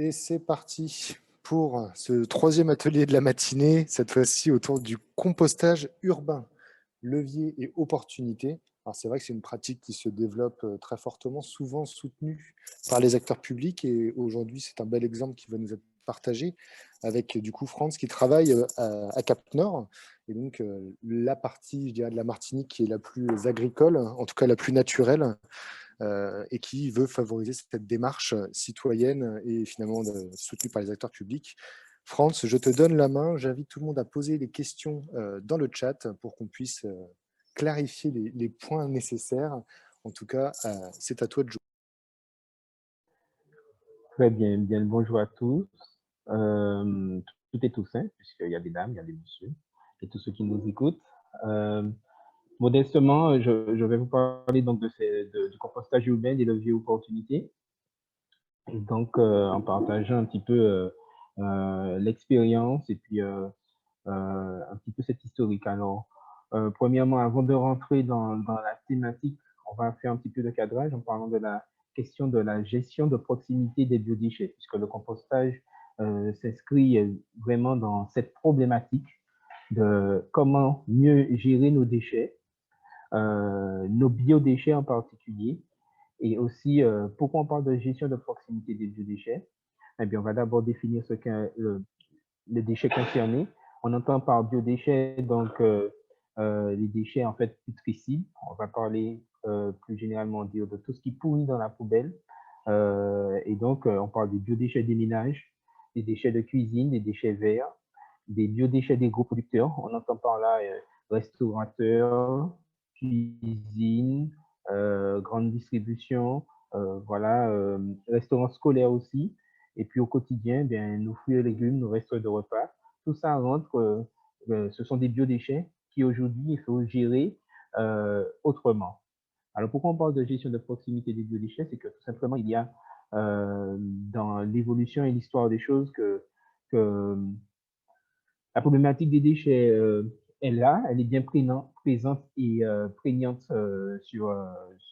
Et c'est parti pour ce troisième atelier de la matinée, cette fois-ci autour du compostage urbain, levier et opportunités. Alors c'est vrai que c'est une pratique qui se développe très fortement, souvent soutenue par les acteurs publics et aujourd'hui c'est un bel exemple qui va nous être partagé avec du coup France qui travaille à Cap-Nord et donc la partie je dirais, de la Martinique qui est la plus agricole, en tout cas la plus naturelle, et qui veut favoriser cette démarche citoyenne et finalement soutenue par les acteurs publics. France, je te donne la main. J'invite tout le monde à poser des questions dans le chat pour qu'on puisse clarifier les points nécessaires. En tout cas, c'est à toi de jouer. Très bien, bien le bonjour à tous. Tout est tout simple, puisqu'il y a des dames, il y a des messieurs, et tous ceux qui nous écoutent. Euh, Modestement, je vais vous parler donc du compostage urbain, des leviers opportunités, et donc en partageant un petit peu l'expérience et puis un petit peu cette historique. Alors, premièrement, avant de rentrer dans la thématique, on va faire un petit peu de cadrage en parlant de la question de la gestion de proximité des biodéchets, puisque le compostage s'inscrit vraiment dans cette problématique de comment mieux gérer nos déchets, nos biodéchets en particulier, et aussi pourquoi on parle de gestion de proximité des biodéchets. Eh bien, on va d'abord définir ce qu'est les déchets concernés. On entend par biodéchets donc les déchets en fait putricides. On va parler plus généralement dire de tout ce qui pourrit dans la poubelle. Et donc on parle des biodéchets des ménages, des déchets de cuisine, des déchets verts, des biodéchets des gros producteurs. On entend par là restaurateurs, cuisine, grande distribution, voilà, restaurants scolaires aussi. Et puis au quotidien, bien, nos fruits et légumes, nos restes de repas, tout ça rentre, ce sont des biodéchets qui aujourd'hui, il faut gérer autrement. Alors pourquoi on parle de gestion de proximité des biodéchets? C'est que tout simplement, il y a dans l'évolution et l'histoire des choses que la problématique des déchets est là, elle est bien présente et prégnante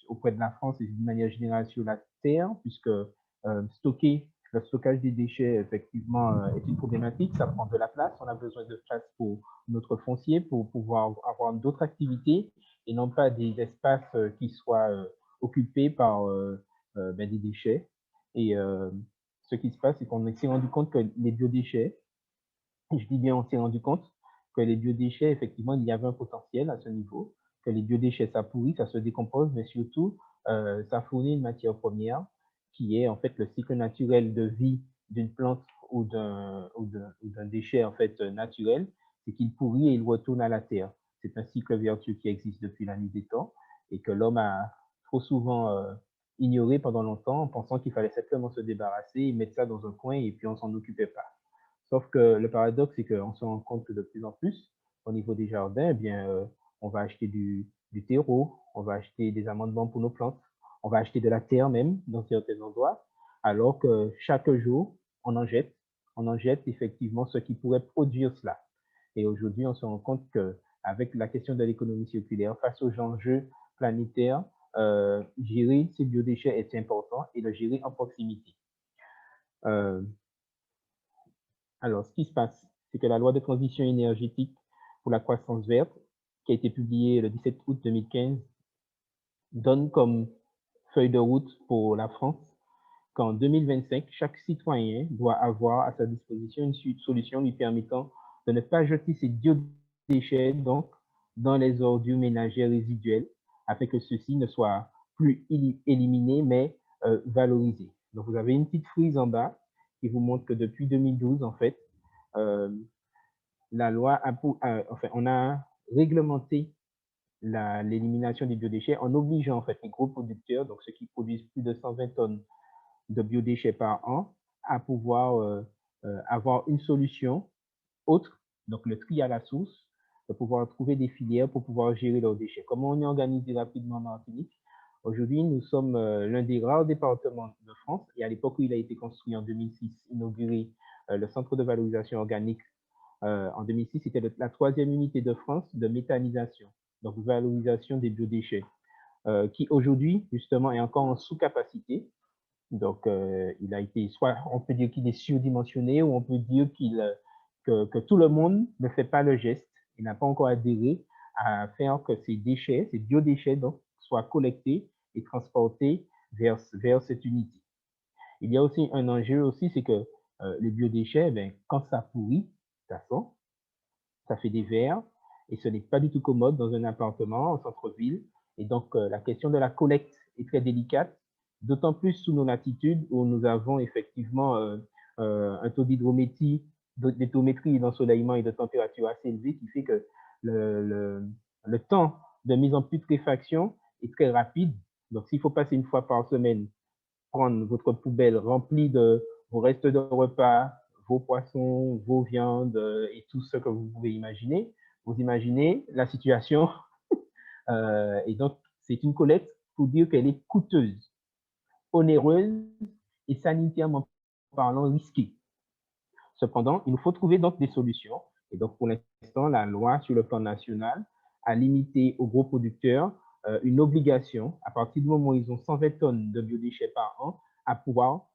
auprès de la France et d'une manière générale sur la Terre, puisque le stockage des déchets, effectivement, est une problématique. Ça prend de la place. On a besoin de place pour notre foncier, pour pouvoir avoir d'autres activités et non pas des espaces qui soient occupés par des déchets. Et ce qui se passe, c'est qu'on s'est rendu compte que les biodéchets, je dis bien, on s'est rendu compte que les biodéchets, effectivement, il y avait un potentiel à ce niveau, que les biodéchets, ça pourrit, ça se décompose, mais surtout, ça fournit une matière première qui est en fait le cycle naturel de vie d'une plante ou d'un déchet en fait naturel, c'est qu'il pourrit et il retourne à la terre. C'est un cycle vertueux qui existe depuis la nuit des temps et que l'homme a trop souvent ignoré pendant longtemps en pensant qu'il fallait simplement se débarrasser, mettre ça dans un coin et puis on s'en occupait pas. Sauf que le paradoxe, c'est qu'on se rend compte que de plus en plus, au niveau des jardins, eh bien, on va acheter du terreau, on va acheter des amendements pour nos plantes, on va acheter de la terre même dans certains endroits, alors que chaque jour, on en jette effectivement ce qui pourrait produire cela. Et aujourd'hui, on se rend compte qu'avec la question de l'économie circulaire, face aux enjeux planétaires, gérer ces biodéchets est important et le gérer en proximité. Euh, Alors, ce qui se passe, c'est que la loi de transition énergétique pour la croissance verte, qui a été publiée le 17 août 2015, donne comme feuille de route pour la France qu'en 2025, chaque citoyen doit avoir à sa disposition une solution lui permettant de ne pas jeter ses biodéchets donc, dans les ordures ménagères résiduelles, afin que ceux-ci ne soient plus éliminés, mais valorisés. Donc, vous avez une petite frise en bas qui vous montre que depuis 2012, en fait, euh, la loi enfin, on a réglementé l'élimination des biodéchets en obligeant en fait les gros producteurs, donc ceux qui produisent plus de 120 tonnes de biodéchets par an, à pouvoir avoir une solution autre, donc le tri à la source, de pouvoir trouver des filières pour pouvoir gérer leurs déchets. Comment on est organisé rapidement en Martinique? Aujourd'hui, nous sommes l'un des rares départements de France, et à l'époque où il a été construit en 2006, inauguré le centre de valorisation organique en 2006, c'était la troisième unité de France de méthanisation, donc valorisation des biodéchets, qui aujourd'hui, justement, est encore en sous-capacité. Donc, il a été, soit on peut dire qu'il est surdimensionné, ou on peut dire que tout le monde ne fait pas le geste. Il n'a pas encore adhéré à faire que ces déchets, ces biodéchets, donc, soient collectés et transportés vers cette unité. Il y a aussi un enjeu aussi, c'est que les biodéchets, ben, quand ça pourrit, ça sent, ça fait des vers, et ce n'est pas du tout commode dans un appartement en centre-ville. Et donc, la question de la collecte est très délicate, d'autant plus sous nos latitudes où nous avons effectivement un taux d'hydrométrie, d'ensoleillement et de température assez élevé, qui fait que le temps de mise en putréfaction est très rapide. Donc, s'il faut passer une fois par semaine, prendre votre poubelle remplie de vos restes de repas, vos poissons, vos viandes et tout ce que vous pouvez imaginer, vous imaginez la situation. Et donc, c'est une collecte pour dire qu'elle est coûteuse, onéreuse et sanitairement parlant risquée. Cependant, il nous faut trouver donc des solutions. Et donc, pour l'instant, la loi sur le plan national a limité aux gros producteurs une obligation, à partir du moment où ils ont 120 tonnes de biodéchets par an, à pouvoir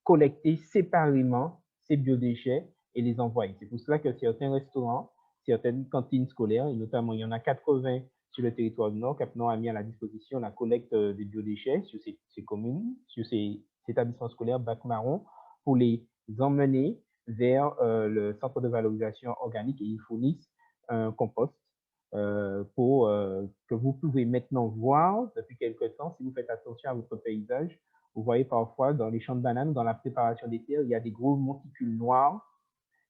collecter séparément ces biodéchets et les envoyer. C'est pour cela que certains restaurants, certaines cantines scolaires, et notamment il y en a 80 sur le territoire du Nord, Cap Nord a mis à la disposition la collecte des biodéchets sur ces communes, sur ces établissements scolaires bac marron, pour les emmener vers le centre de valorisation organique, et ils fournissent un compost que vous pouvez maintenant voir depuis quelques temps si vous faites attention à votre paysage. Vous voyez parfois dans les champs de bananes, dans la préparation des terres, il y a des gros monticules noirs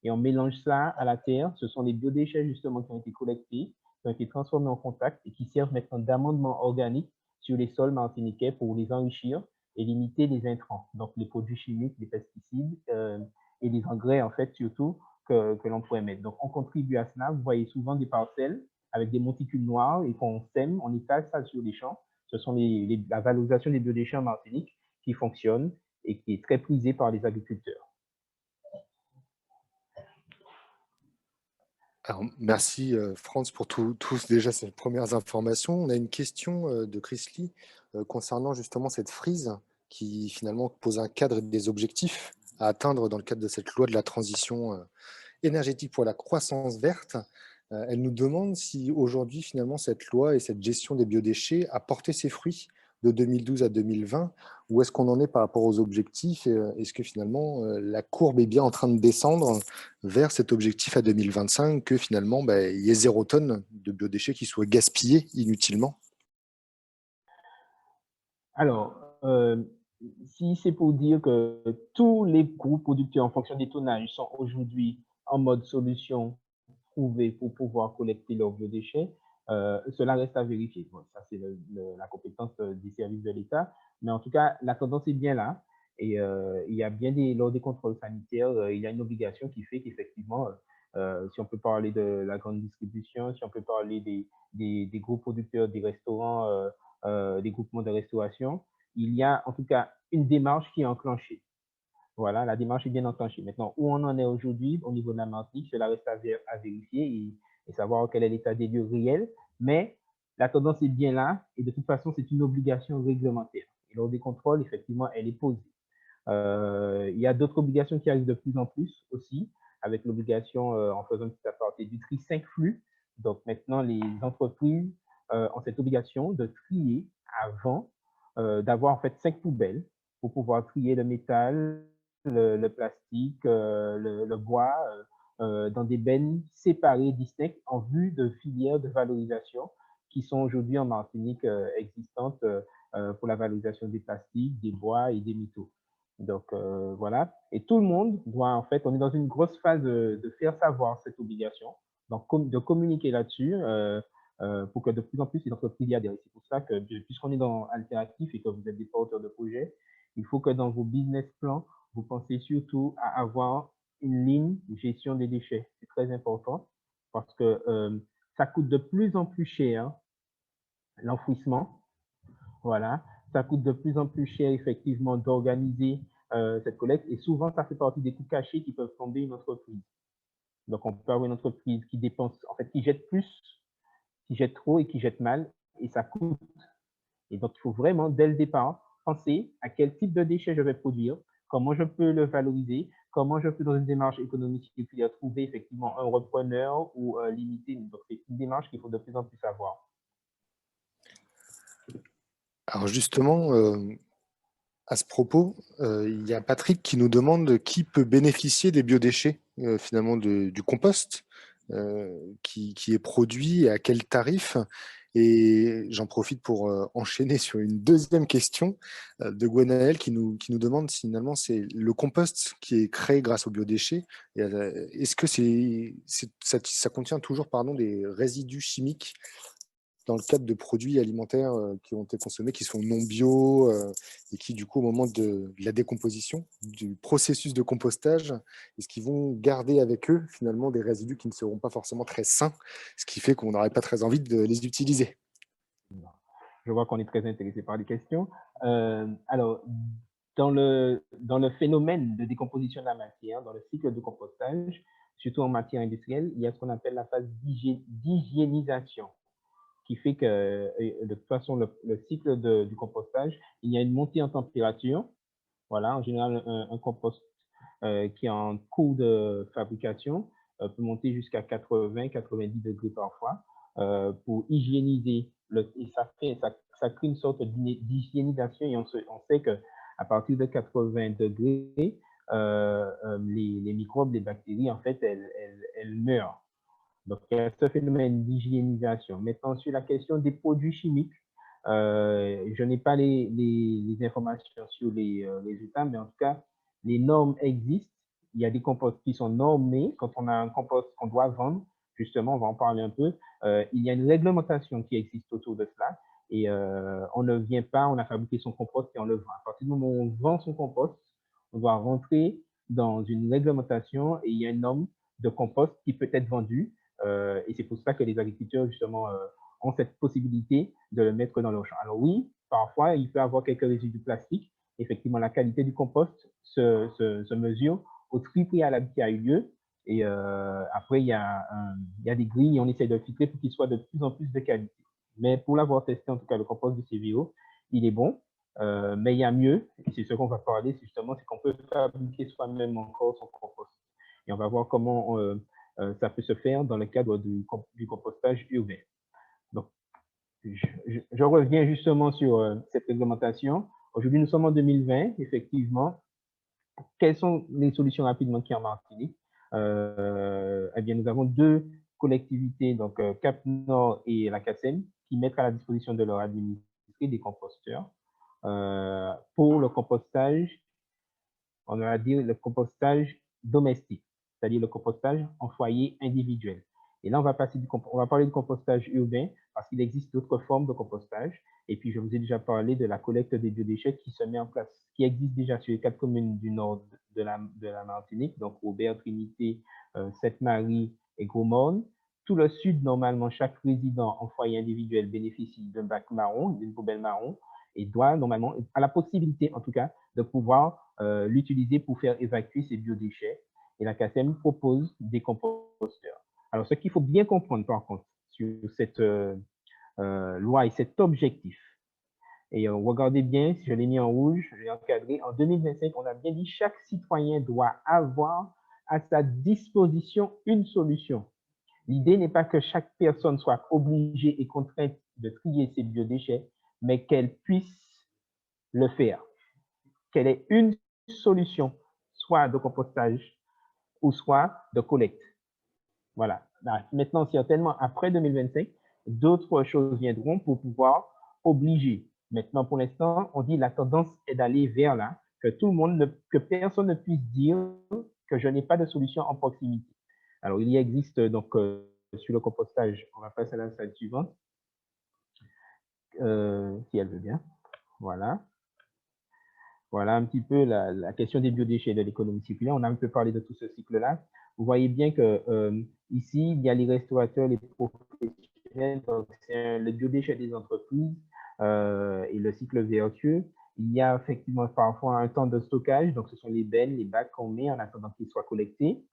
et on mélange ça à la terre. Ce sont les biodéchets justement qui ont été collectés, qui ont été transformés en contact et qui servent maintenant d'amendement organique sur les sols martiniquais pour les enrichir et limiter les intrants, donc les produits chimiques, les pesticides et les engrais en fait surtout que l'on pourrait mettre. Donc on contribue à cela. Vous voyez souvent des parcelles avec des monticules noirs et qu'on sème, on étale ça sur les champs. Ce sont la valorisation des biodéchets en Martinique qui fonctionne et qui est très prisée par les agriculteurs. Alors, merci Franz pour tous déjà ces premières informations. On a une question de Chris Lee concernant justement cette frise qui finalement pose un cadre et des objectifs à atteindre dans le cadre de cette loi de la transition énergétique pour la croissance verte. Elle nous demande si aujourd'hui finalement cette loi et cette gestion des biodéchets a porté ses fruits de 2012 à 2020, où est-ce qu'on en est par rapport aux objectifs, et est-ce que finalement la courbe est bien en train de descendre vers cet objectif à 2025, que finalement il y ait 0 tonne de biodéchets qui soient gaspillés inutilement? Alors, si c'est pour dire que tous les groupes producteurs en fonction des tonnages sont aujourd'hui en mode solution trouvée pour pouvoir collecter leurs biodéchets, cela reste à vérifier. Bon, ça, c'est la compétence des services de l'État. Mais en tout cas, la tendance est bien là. Et il y a bien lors des contrôles sanitaires, il y a une obligation qui fait qu'effectivement, si on peut parler de la grande distribution, si on peut parler des gros producteurs, des restaurants, des groupements de restauration, il y a en tout cas une démarche qui est enclenchée. Voilà, la démarche est bien enclenchée. Maintenant, où on en est aujourd'hui au niveau de la Martinique, cela reste à vérifier et savoir quel est l'état des lieux réel. Mais la tendance est bien là et de toute façon, c'est une obligation réglementaire. Et lors des contrôles, effectivement, elle est posée. Il y a d'autres obligations qui arrivent de plus en plus aussi, avec l'obligation, en faisant une petite aparté, du tri 5 flux. Donc maintenant, les entreprises ont cette obligation de trier avant d'avoir en fait 5 poubelles pour pouvoir trier le métal, le plastique, le bois, dans des bennes séparées, distinctes, en vue de filières de valorisation qui sont aujourd'hui en Martinique existantes pour la valorisation des plastiques, des bois et des métaux. Donc voilà, et tout le monde doit en fait, on est dans une grosse phase de faire savoir cette obligation, donc de communiquer là-dessus pour que de plus en plus les entreprises y adhèrent. C'est pour ça que puisqu'on est dans Alteractif et que vous êtes des porteurs de projets, il faut que dans vos business plans, vous pensez surtout à avoir une ligne de gestion des déchets. C'est très important parce que ça coûte de plus en plus cher l'enfouissement. Voilà, ça coûte de plus en plus cher effectivement d'organiser cette collecte et souvent ça fait partie des coûts cachés qui peuvent tomber une entreprise. Donc on peut avoir une entreprise qui dépense, en fait, qui jette plus, qui jette trop et qui jette mal et ça coûte. Et donc il faut vraiment dès le départ penser à quel type de déchets je vais produire, comment je peux le valoriser, comment je peux, dans une démarche économique circulaire, trouver effectivement un repreneur ou limiter. Donc, c'est une démarche qu'il faut de plus en plus avoir. Alors justement, à ce propos, il y a Patrick qui nous demande qui peut bénéficier des biodéchets, finalement, du compost qui est produit et à quel tarif. Et j'en profite pour enchaîner sur une deuxième question de Gwenaël qui nous demande si finalement c'est le compost qui est créé grâce aux biodéchets. Est-ce que ça contient toujours pardon, des résidus chimiques dans le cadre de produits alimentaires qui ont été consommés, qui sont non bio et qui, du coup, au moment de la décomposition, du processus de compostage, est-ce qu'ils vont garder avec eux, finalement, des résidus qui ne seront pas forcément très sains, ce qui fait qu'on n'aurait pas très envie de les utiliser. Je vois qu'on est très intéressé par les questions. Alors, dans le phénomène de décomposition de la matière, dans le cycle de compostage, surtout en matière industrielle, il y a ce qu'on appelle la phase d'hygiénisation, qui fait que, de toute façon, le cycle du compostage, il y a une montée en température. Voilà, en général, un compost qui est en cours de fabrication peut monter jusqu'à 80-90 degrés parfois pour hygiéniser. Et ça crée une sorte d'hygiénisation et on sait qu'à partir de 80 degrés, les microbes, les bactéries, en fait, elles meurent. Donc, il y a ce phénomène d'hygiénisation. Maintenant, sur la question des produits chimiques, je n'ai pas les informations sur les résultats, mais en tout cas, les normes existent. Il y a des composts qui sont normés. Quand on a un compost qu'on doit vendre, justement, on va en parler un peu, il y a une réglementation qui existe autour de cela. Et on ne vient pas, on a fabriqué son compost et on le vend. À partir du moment où on vend son compost, on doit rentrer dans une réglementation et il y a une norme de compost qui peut être vendue. Et c'est pour ça que les agriculteurs, justement, ont cette possibilité de le mettre dans leur champ. Alors oui, parfois, il peut y avoir quelques résidus plastiques. Effectivement, la qualité du compost se mesure au tri préalable qui a eu lieu. Et après, il y a des grilles et on essaie de filtrer pour qu'il soit de plus en plus de qualité. Mais pour l'avoir testé, en tout cas, le compost du CVO, il est bon. Mais il y a mieux, et c'est ce qu'on va parler, justement, c'est qu'on peut fabriquer soi-même encore son compost. Et on va voir comment ça peut se faire dans le cadre du compostage urbain. Donc, je reviens justement sur cette réglementation. Aujourd'hui, nous sommes en 2020, effectivement. Quelles sont les solutions rapidement qui en Martinique? Eh bien, nous avons deux collectivités, donc Cap Nord et la CACEM, qui mettent à la disposition de leur administré des composteurs pour le compostage, on va dire le compostage domestique, c'est-à-dire le compostage en foyer individuel. Et là, on va parler du compostage urbain parce qu'il existe d'autres formes de compostage. Et puis, je vous ai déjà parlé de la collecte des biodéchets qui se met en place, qui existe déjà sur les 4 communes du nord de la Martinique, donc Robert, Trinité, Sainte-Marie et Gros-Morne. Tout le sud, normalement, chaque résident en foyer individuel bénéficie d'un bac marron, d'une poubelle marron, et doit normalement, a la possibilité en tout cas, de pouvoir l'utiliser pour faire évacuer ces biodéchets. Et la CACEM propose des composteurs. Alors, ce qu'il faut bien comprendre, par contre, sur cette loi et cet objectif, et regardez bien, si je l'ai mis en rouge, je l'ai encadré, en 2025, on a bien dit chaque citoyen doit avoir à sa disposition une solution. L'idée n'est pas que chaque personne soit obligée et contrainte de trier ses biodéchets, mais qu'elle puisse le faire. Qu'elle ait une solution, soit de compostage ou soit de collecte. Voilà. Maintenant, certainement, après 2025, d'autres choses viendront pour pouvoir obliger. Maintenant, pour l'instant, on dit la tendance est d'aller vers là, que tout le monde, que personne ne puisse dire que je n'ai pas de solution en proximité. Alors, il y existe donc sur le compostage, on va passer à la slide suivante, si elle veut bien. Voilà. Voilà un petit peu la question des biodéchets et de l'économie circulaire. On a un peu parlé de tout ce cycle-là. Vous voyez bien que ici, il y a les restaurateurs, les professionnels, donc c'est le biodéchet des entreprises et le cycle vertueux. Il y a effectivement parfois un temps de stockage, donc ce sont les bennes, les bacs qu'on met en attendant qu'ils soient collectés.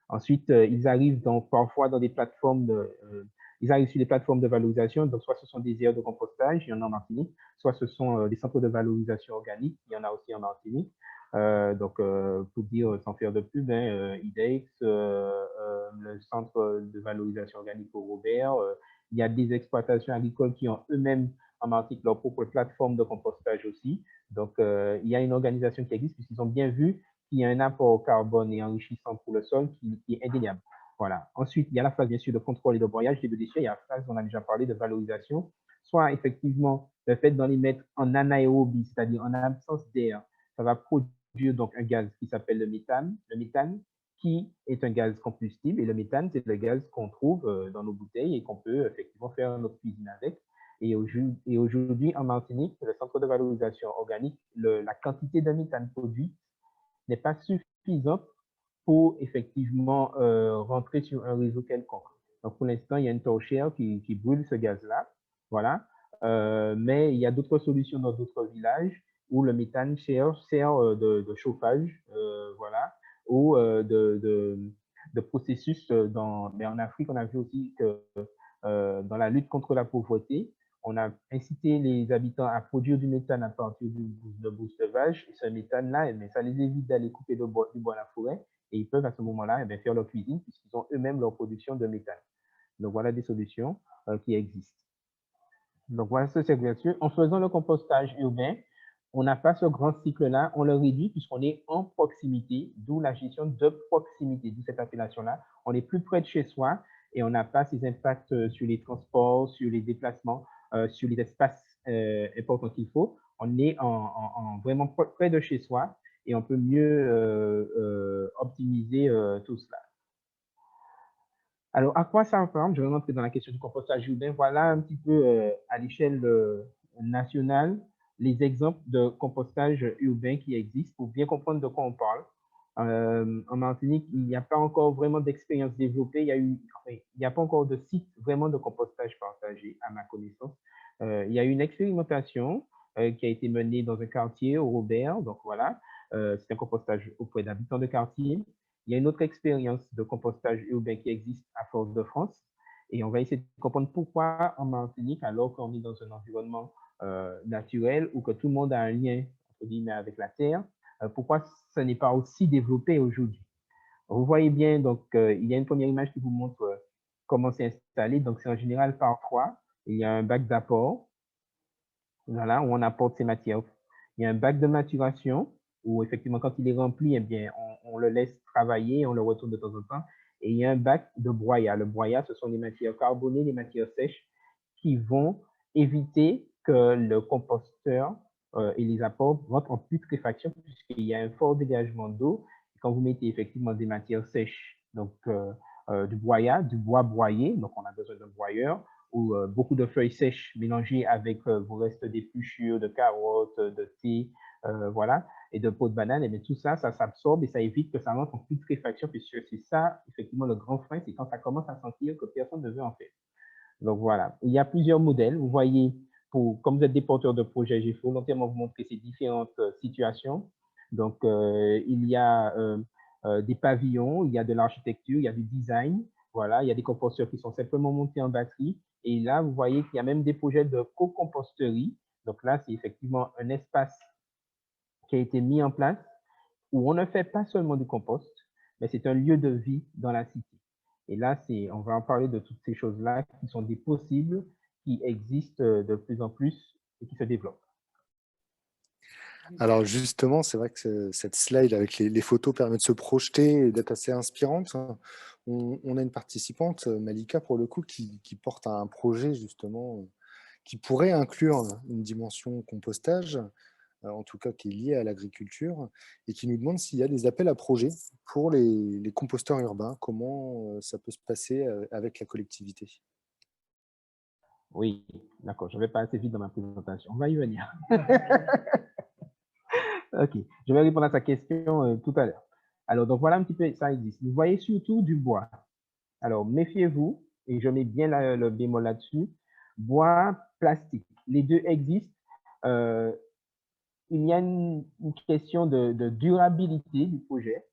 Ensuite, ils arrivent donc parfois dans des plateformes ils arrivent sur les plateformes de valorisation. Donc, soit ce sont des aires de compostage, il y en a en Martinique, soit ce sont des centres de valorisation organique, il y en a aussi en Martinique. Pour dire, sans faire de pub, IDEX, le centre de valorisation organique au Robert, il y a des exploitations agricoles qui ont eux-mêmes en Martinique leur propre plateforme de compostage aussi. Donc, il y a une organisation qui existe puisqu'ils ont bien vu qu'il y a un apport carbone et enrichissant pour le sol qui est indéniable. Voilà. Ensuite, il y a la phase, bien sûr, de contrôle et de broyage des biodéchets. Il y a la phase, on a déjà parlé, de valorisation. Soit, effectivement, le fait d'en les mettre en anaérobie, c'est-à-dire en absence d'air, ça va produire donc un gaz qui s'appelle le méthane. Le méthane, qui est un gaz combustible. Et le méthane, c'est le gaz qu'on trouve dans nos bouteilles et qu'on peut effectivement faire notre cuisine avec. Et aujourd'hui, en Martinique, le centre de valorisation organique, la quantité de méthane produite n'est pas suffisante pour effectivement rentrer sur un réseau quelconque. Donc, pour l'instant, il y a une torchère qui brûle ce gaz-là. Voilà. Mais il y a d'autres solutions dans d'autres villages où le méthane sert de chauffage, voilà, ou de processus. Mais en Afrique, on a vu aussi que dans la lutte contre la pauvreté, on a incité les habitants à produire du méthane à partir de bouse de vache. Et ce méthane-là, ça les évite d'aller couper du bois à la forêt. Et ils peuvent à ce moment-là faire leur cuisine puisqu'ils ont eux-mêmes leur production de méthane. Donc, voilà des solutions qui existent. Donc, voilà ce cercle vertueux. En faisant le compostage urbain, on n'a pas ce grand cycle-là, on le réduit puisqu'on est en proximité, d'où la gestion de proximité, d'où cette appellation-là. On est plus près de chez soi et on n'a pas ces impacts sur les transports, sur les déplacements, sur les espaces importants qu'il faut. On est vraiment près de chez soi et on peut mieux optimiser tout cela. Alors, à quoi ça ressemble? Je vais rentrer dans la question du compostage urbain. Voilà un petit peu à l'échelle nationale les exemples de compostage urbain qui existent pour bien comprendre de quoi on parle. En Martinique, il n'y a pas encore vraiment d'expérience développée. Il n'y a pas encore de site vraiment de compostage partagé, à ma connaissance. Il y a une expérimentation qui a été menée dans un quartier au Robert. Donc voilà, c'est un compostage auprès d'habitants de quartier. Il y a une autre expérience de compostage urbain qui existe à Fort-de-France et on va essayer de comprendre pourquoi en Martinique, alors qu'on est dans un environnement naturel ou que tout le monde a un lien entre guillemets avec la terre, pourquoi ce n'est pas aussi développé aujourd'hui. Vous voyez bien, donc il y a une première image qui vous montre comment c'est installé. Donc c'est en général par froid. Il y a un bac d'apport, voilà, où on apporte ces matières. Il y a un bac de maturation où effectivement quand il est rempli, eh bien, on le laisse travailler, on le retourne de temps en temps. Et il y a un bac de broyat. Le broyat, ce sont les matières carbonées, les matières sèches qui vont éviter que le composteur et les apports rentrent en putréfaction puisqu'il y a un fort dégagement d'eau. Quand vous mettez effectivement des matières sèches, donc du broyat, du bois broyé, donc on a besoin d'un broyeur, ou beaucoup de feuilles sèches mélangées avec vos restes d'épluchures, de carottes, de thé, voilà, et de peau de banane, et bien tout ça, ça s'absorbe et ça évite que ça rentre en putréfaction, puisque c'est ça, effectivement, le grand frein, c'est quand ça commence à sentir que personne ne veut en faire. Donc voilà, il y a plusieurs modèles. Vous voyez, comme vous êtes des porteurs de projets, j'ai volontairement vous montrer ces différentes situations. Donc, il y a des pavillons, il y a de l'architecture, il y a du design. Voilà, il y a des composteurs qui sont simplement montés en batterie. Et là, vous voyez qu'il y a même des projets de co-composterie. Donc là, c'est effectivement un espace qui a été mis en place où on ne fait pas seulement du compost, mais c'est un lieu de vie dans la cité. Et là, on va en parler de toutes ces choses-là qui sont des possibles, qui existent de plus en plus et qui se développent. Alors justement, c'est vrai que cette slide avec les photos permet de se projeter et d'être assez inspirante. On a une participante, Malika, pour le coup, qui porte un projet justement qui pourrait inclure une dimension compostage, en tout cas qui est liée à l'agriculture, et qui nous demande s'il y a des appels à projets pour les composteurs urbains, comment ça peut se passer avec la collectivité. Oui, d'accord, je ne vais pas assez vite dans ma présentation. On va y venir. OK, je vais répondre à ta question tout à l'heure. Alors, donc voilà un petit peu, ça existe. Vous voyez surtout du bois. Alors, méfiez-vous, et je mets bien le bémol là-dessus, bois, plastique. Les deux existent. Il y a une question de durabilité du projet,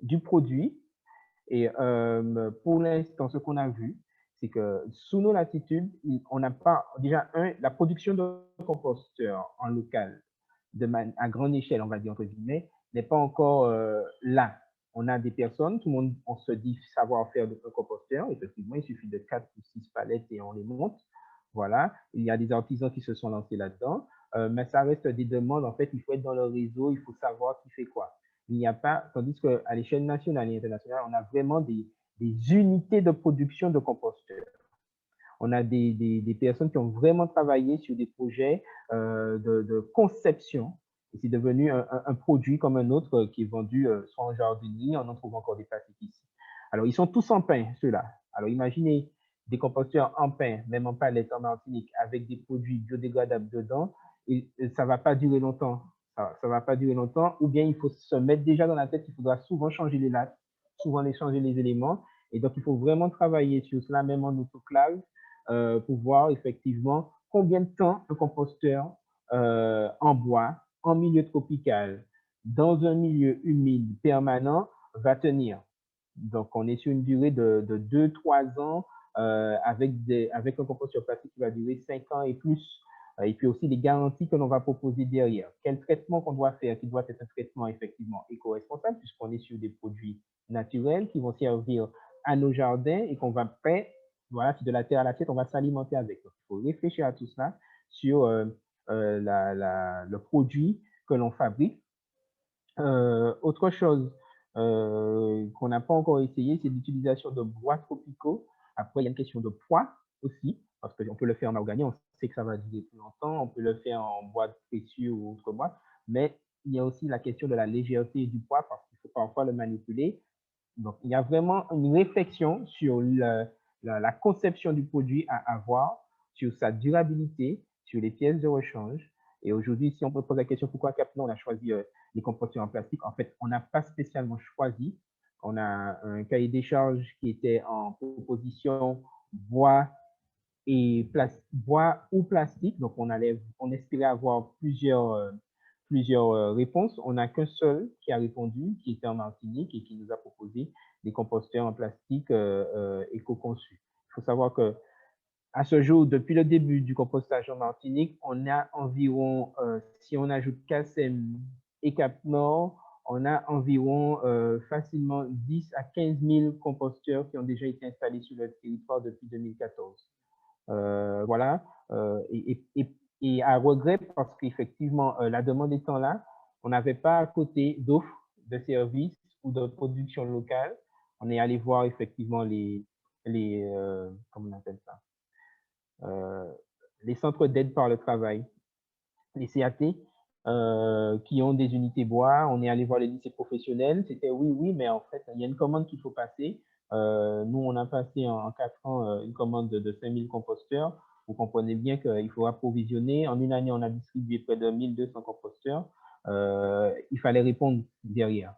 du produit. Et pour l'instant, ce qu'on a vu, c'est que sous nos latitudes, on n'a pas, déjà, la production de composteurs en local, à grande échelle, on va dire entre guillemets, n'est pas encore là. On a des personnes, tout le monde, on se dit savoir faire un composteur. Effectivement, il suffit de 4 ou 6 palettes et on les monte. Voilà. Il y a des artisans qui se sont lancés là-dedans. Mais ça reste des demandes. En fait, il faut être dans le réseau, il faut savoir qui fait quoi. Il n'y a pas, tandis qu'à l'échelle nationale et internationale, on a vraiment des unités de production de composteurs. On a des personnes qui ont vraiment travaillé sur des projets de conception. Et c'est devenu un produit comme un autre qui est vendu soit en jardinerie, on en trouve encore des plastiques ici. Alors, ils sont tous en pain, ceux-là. Alors, imaginez des composteurs en pain, même en palette, en Martinique, avec des produits biodégradables dedans, et ça ne va pas durer longtemps. Ça ne va pas durer longtemps, ou bien il faut se mettre déjà dans la tête qu'il faudra souvent changer les lattes, souvent changer les éléments, et donc il faut vraiment travailler sur cela, même en autoclave, pour voir effectivement combien de temps un composteur en bois, en milieu tropical, dans un milieu humide permanent, va tenir. Donc, on est sur une durée de 2-3 ans avec un composteur plastique qui va durer 5 ans et plus. Et puis aussi les garanties que l'on va proposer derrière. Quel traitement qu'on doit faire, qui doit être un traitement effectivement éco-responsable, puisqu'on est sur des produits naturels qui vont servir à nos jardins et qu'on va payer. Voilà, c'est de la terre à l'assiette, on va s'alimenter avec. Donc, il faut réfléchir à tout cela sur le produit que l'on fabrique. Autre chose qu'on n'a pas encore essayé, c'est l'utilisation de bois tropicaux. Après, il y a une question de poids aussi, parce qu'on peut le faire en organique, on sait que ça va durer plus longtemps, on peut le faire en bois précieux ou autre bois, mais il y a aussi la question de la légèreté du poids, parce qu'il faut parfois le manipuler. Donc, il y a vraiment une réflexion sur la conception du produit à avoir, sur sa durabilité, sur les pièces de rechange. Et aujourd'hui, si on peut poser la question pourquoi Capno on a choisi les composteurs en plastique, en fait, on n'a pas spécialement choisi. On a un cahier des charges qui était en proposition bois bois ou plastique. Donc, on espérait avoir plusieurs réponses. On n'a qu'un seul qui a répondu, qui était en Martinique et qui nous a proposé des composteurs en plastique éco-conçus. Il faut savoir que à ce jour, depuis le début du compostage en Martinique, on a environ, si on ajoute CACEM et Cap-Nord, on a environ facilement 10 à 15 000 composteurs qui ont déjà été installés sur le territoire depuis 2014. Voilà. Et à regret, parce qu'effectivement, la demande étant là, on n'avait pas à côté d'offres de services ou de production locale. On est allé voir effectivement comment on appelle ça, les centres d'aide par le travail, les CAT, qui ont des unités bois. On est allé voir les lycées professionnels. C'était oui, oui, mais en fait, il y a une commande qu'il faut passer. Nous, on a passé en 4 ans une commande de 5000 composteurs. Vous comprenez bien qu'il faut approvisionner. En une année, on a distribué près de 1200 composteurs. Il fallait répondre derrière.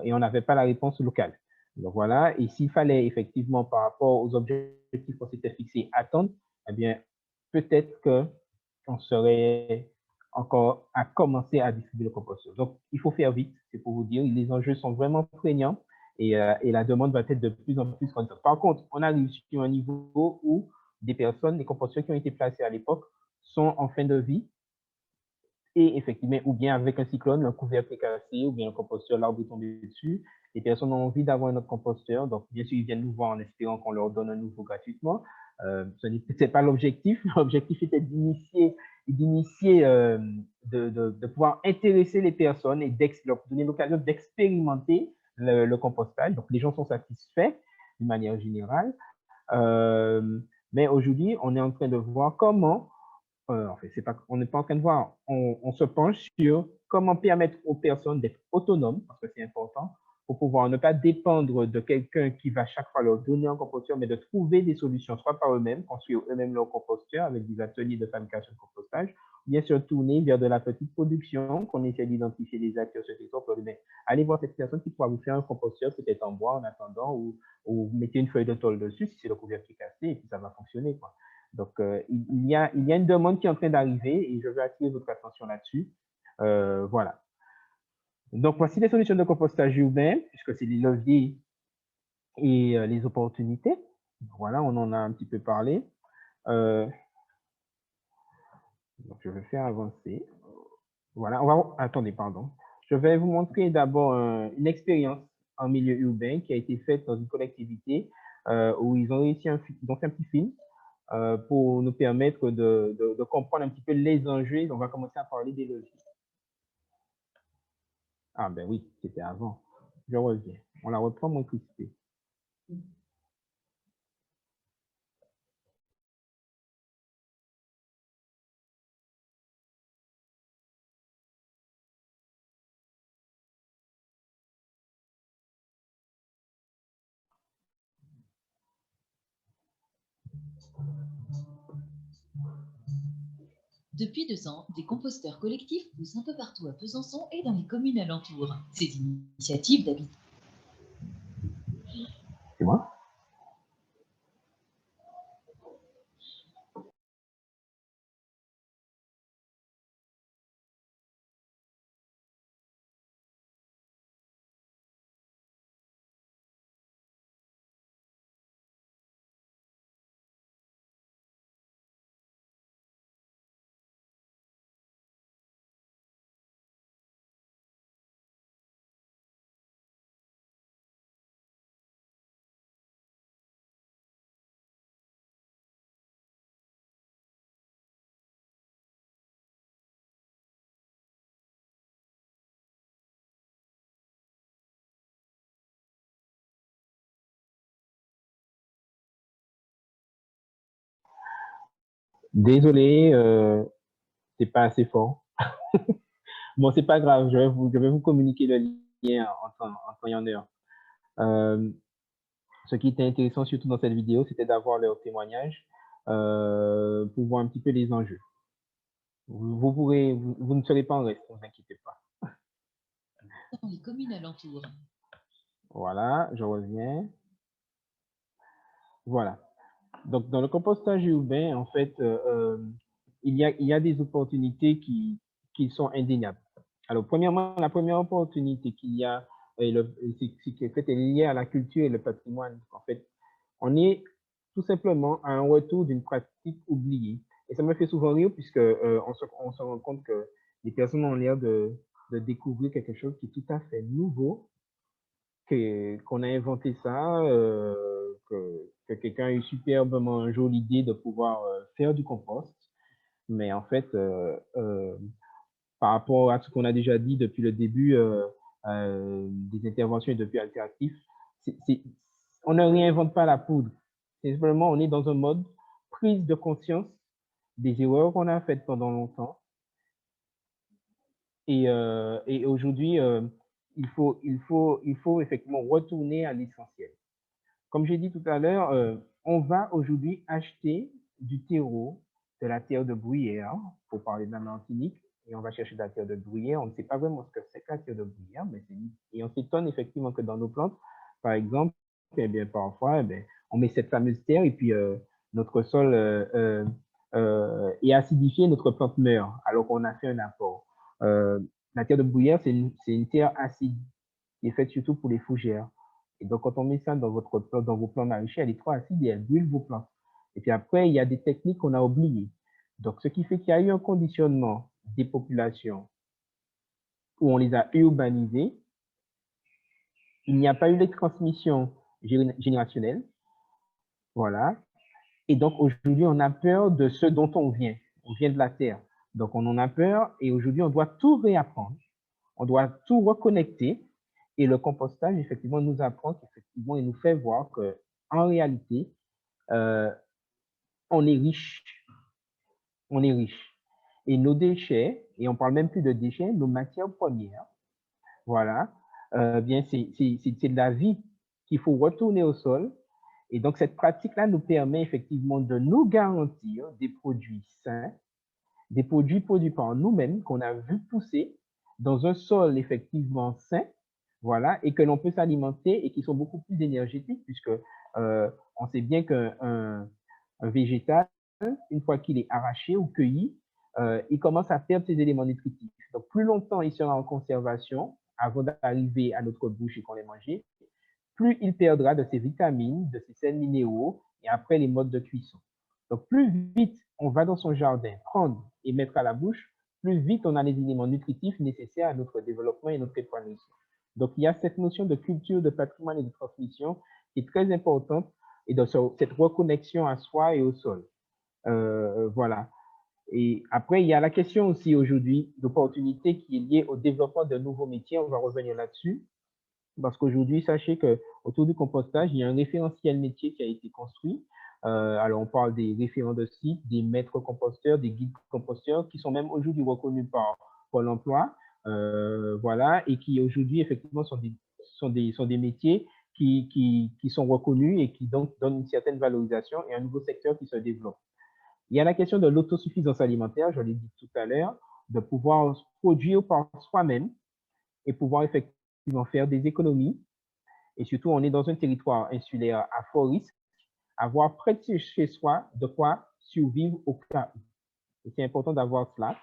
Et on n'avait pas la réponse locale. Donc voilà. Et s'il fallait effectivement, par rapport aux objectifs qu'on s'était fixés, attendre, eh bien, peut-être qu'on serait encore à commencer à distribuer le composteur. Donc, il faut faire vite, c'est pour vous dire. Les enjeux sont vraiment prégnants et la demande va être de plus en plus grande. Par contre, on arrive sur un niveau où des personnes, les composteurs qui ont été placés à l'époque sont en fin de vie et effectivement, ou bien avec un cyclone, un couvercle est cassé, ou bien un composteur, l'arbre est tombé dessus. Les personnes ont envie d'avoir un autre composteur, donc bien sûr, ils viennent nous voir en espérant qu'on leur donne un nouveau gratuitement. Ce n'était pas l'objectif. L'objectif était d'initier, de pouvoir intéresser les personnes et leur donner l'occasion d'expérimenter le compostage. Donc, les gens sont satisfaits d'une manière générale. Mais aujourd'hui, on est en train de voir comment en fait, on n'est pas en train de voir, on se penche sur comment permettre aux personnes d'être autonomes, parce que c'est important, pour pouvoir ne pas dépendre de quelqu'un qui va chaque fois leur donner un composteur, mais de trouver des solutions, soit par eux-mêmes, construire eux-mêmes leur composteur avec des ateliers de fabrication de compostage, ou bien se tourner vers de la petite production, qu'on essaie d'identifier des acteurs sur le territoire pour dire, allez voir cette personne qui pourra vous faire un composteur, peut-être en bois en attendant, ou vous mettez une feuille de tôle dessus si c'est le couvercle cassé, et puis ça va fonctionner, quoi. Donc, il y a une demande qui est en train d'arriver et je veux attirer votre attention là-dessus. Voilà. Donc, voici les solutions de compostage urbain, puisque c'est les leviers et les opportunités. Voilà, on en a un petit peu parlé. Donc, je vais faire avancer. Voilà, attendez, pardon. Je vais vous montrer d'abord une expérience en milieu urbain qui a été faite dans une collectivité où ils ont réussi ils ont fait un petit film pour nous permettre de comprendre un petit peu les enjeux. On va commencer à parler des leviers. Ah ben oui, c'était avant. Je reviens. On la reprend moins crispée. Depuis 2 ans, des composteurs collectifs poussent un peu partout à Besançon et dans les communes alentours. Ces initiatives d'habitants. C'est moi? Désolé, c'est pas assez fort. Bon, c'est pas grave, je vais vous communiquer le lien en temps et en heure. Ce qui était intéressant surtout dans cette vidéo, c'était d'avoir leur témoignage pour voir un petit peu les enjeux. Vous ne serez pas en reste, ne vous inquiétez pas. Dans les communes alentours. Voilà, je reviens. Voilà. Donc, dans le compostage urbain, en fait, il y a des opportunités qui sont indéniables. Alors, premièrement, la première opportunité qu'il y a, c'est liée à la culture et le patrimoine. En fait, on est tout simplement à un retour d'une pratique oubliée. Et ça me fait souvent rire puisque on se rend compte que les personnes ont l'air de découvrir quelque chose qui est tout à fait nouveau, qu'on a inventé ça, que quelqu'un a eu superbement jolie idée de pouvoir faire du compost. Mais en fait, par rapport à ce qu'on a déjà dit depuis le début des interventions et depuis Alternatif, on ne réinvente pas la poudre. C'est simplement, on est dans un mode prise de conscience des erreurs qu'on a faites pendant longtemps. Et aujourd'hui, il faut effectivement retourner à l'essentiel. Comme j'ai dit tout à l'heure, on va aujourd'hui acheter du terreau, de la terre de bruyère, pour parler de la Martinique, et on va chercher de la terre de bruyère. On ne sait pas vraiment ce que c'est que la terre de bruyère, et on s'étonne effectivement que dans nos plantes, par exemple, eh bien, parfois, eh bien, on met cette fameuse terre et puis notre sol est acidifié, notre plante meurt, alors qu'on a fait un apport. La terre de bruyère, c'est une terre acide qui est faite surtout pour les fougères. Et donc, quand on met ça dans vos plants maraîchers, elle est trop acide et elle brûle vos plantes. Et puis après, il y a des techniques qu'on a oubliées. Donc, ce qui fait qu'il y a eu un conditionnement des populations où on les a urbanisées. Il n'y a pas eu les transmissions générationnelles. Voilà. Et donc, aujourd'hui, on a peur de ce dont on vient. On vient de la Terre. Donc, on en a peur et aujourd'hui, on doit tout réapprendre. On doit tout reconnecter. Et le compostage, effectivement, nous apprend qu'effectivement, il nous fait voir qu'en réalité, on est riche. On est riche. Et nos déchets, et on parle même plus de déchets, nos matières premières, voilà, bien, c'est de la vie qu'il faut retourner au sol. Et donc, cette pratique-là nous permet effectivement de nous garantir des produits sains, des produits produits par nous-mêmes, qu'on a vu pousser dans un sol effectivement sain, voilà, et que l'on peut s'alimenter et qui sont beaucoup plus énergétiques, puisque on sait bien qu'un végétal, une fois qu'il est arraché ou cueilli, il commence à perdre ses éléments nutritifs. Donc, plus longtemps il sera en conservation avant d'arriver à notre bouche et qu'on l'ait mangé, plus il perdra de ses vitamines, de ses sels minéraux et après les modes de cuisson. Donc, plus vite on va dans son jardin prendre et mettre à la bouche, plus vite on a les éléments nutritifs nécessaires à notre développement et notre épanouissement. Donc, il y a cette notion de culture, de patrimoine et de transmission qui est très importante et dans cette reconnexion à soi et au sol. Voilà. Et après, il y a la question aussi aujourd'hui d'opportunité qui est liée au développement de nouveaux métiers. On va revenir là-dessus. Parce qu'aujourd'hui, sachez qu'autour du compostage, il y a un référentiel métier qui a été construit. Alors, on parle des référents de site, des maîtres composteurs, des guides composteurs, qui sont même aujourd'hui reconnus par Pôle emploi, voilà, et qui aujourd'hui, effectivement, sont des métiers qui sont reconnus et qui donc donnent une certaine valorisation et un nouveau secteur qui se développe. Il y a la question de l'autosuffisance alimentaire, je l'ai dit tout à l'heure, de pouvoir produire par soi-même et pouvoir effectivement faire des économies. Et surtout, on est dans un territoire insulaire à fort risque, avoir près de chez soi de quoi survivre au cas où. Et c'est important d'avoir cela.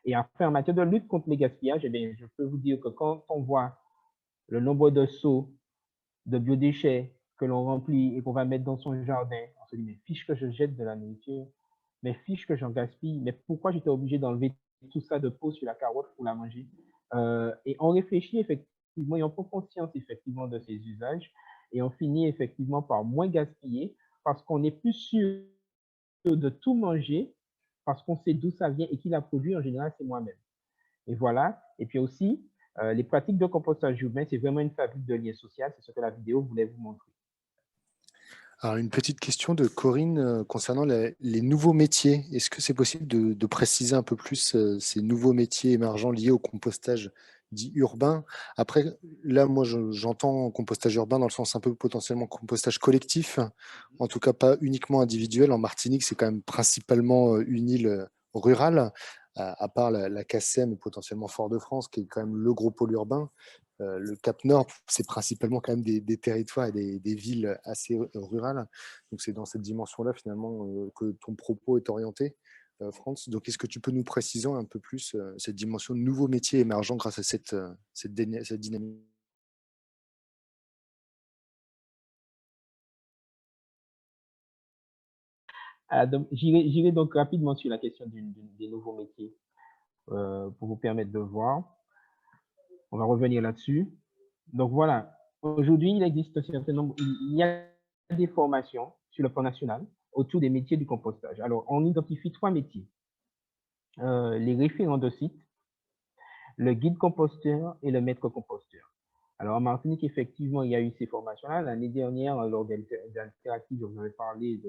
Et après, en matière de lutte contre les gaspillages, eh bien, je peux vous dire que quand on voit le nombre de seaux de biodéchets que l'on remplit et qu'on va mettre dans son jardin, on se dit, mais fiche que je jette de la nourriture, mais fiche que j'en gaspille, mais pourquoi j'étais obligé d'enlever tout ça de peau sur la carotte pour la manger? Et on réfléchit effectivement et on prend conscience effectivement de ces usages et on finit effectivement par moins gaspiller parce qu'on est plus sûr de tout manger parce qu'on sait d'où ça vient et qui l'a produit. En général, c'est moi-même. Et voilà. Et puis aussi, les pratiques de compostage urbain, c'est vraiment une fabrique de lien social. C'est ce que la vidéo voulait vous montrer. Alors, une petite question de Corinne concernant les nouveaux métiers. Est-ce que c'est possible de préciser un peu plus ces nouveaux métiers émergents liés au compostage dit urbain? Après, là, moi, j'entends compostage urbain dans le sens un peu potentiellement compostage collectif, en tout cas pas uniquement individuel. En Martinique, c'est quand même principalement une île rurale, à part la CACEM et potentiellement Fort-de-France, qui est quand même le gros pôle urbain. Le Cap Nord, c'est principalement quand même des territoires et des villes assez rurales. Donc, c'est dans cette dimension-là, finalement, que ton propos est orienté, Franz. Donc, est-ce que tu peux nous préciser un peu plus cette dimension de nouveaux métiers émergents grâce à cette dynamique? J'irai donc rapidement sur la question des nouveaux métiers pour vous permettre de voir. On va revenir là-dessus. Donc voilà, aujourd'hui, il existe un certain nombre, il y a des formations sur le plan national autour des métiers du compostage. Alors, on identifie 3 métiers. Les référents de site, le guide composteur et le maître composteur. Alors, en Martinique, effectivement, il y a eu ces formations-là. L'année dernière, lors d'Interactive, je vous avais parlé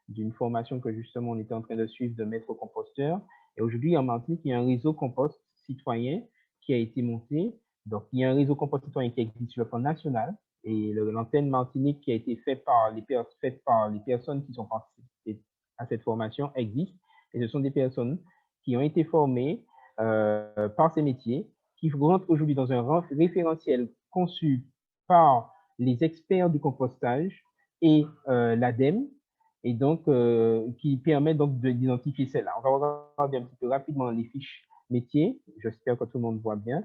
d'une formation que justement on était en train de suivre de maître composteur. Et aujourd'hui, en Martinique, il y a un réseau compost citoyen qui a été monté. Donc, il y a un réseau compost citoyen qui existe sur le plan national. Et l'antenne Martinique qui a été faite par les personnes qui sont participées à cette formation existe. Et ce sont des personnes qui ont été formées par ces métiers, qui rentrent aujourd'hui dans un référentiel conçu par les experts du compostage et l'ADEME, et donc qui permet donc d'identifier celle-là. On va regarder un petit peu rapidement les fiches métiers. J'espère que tout le monde voit bien.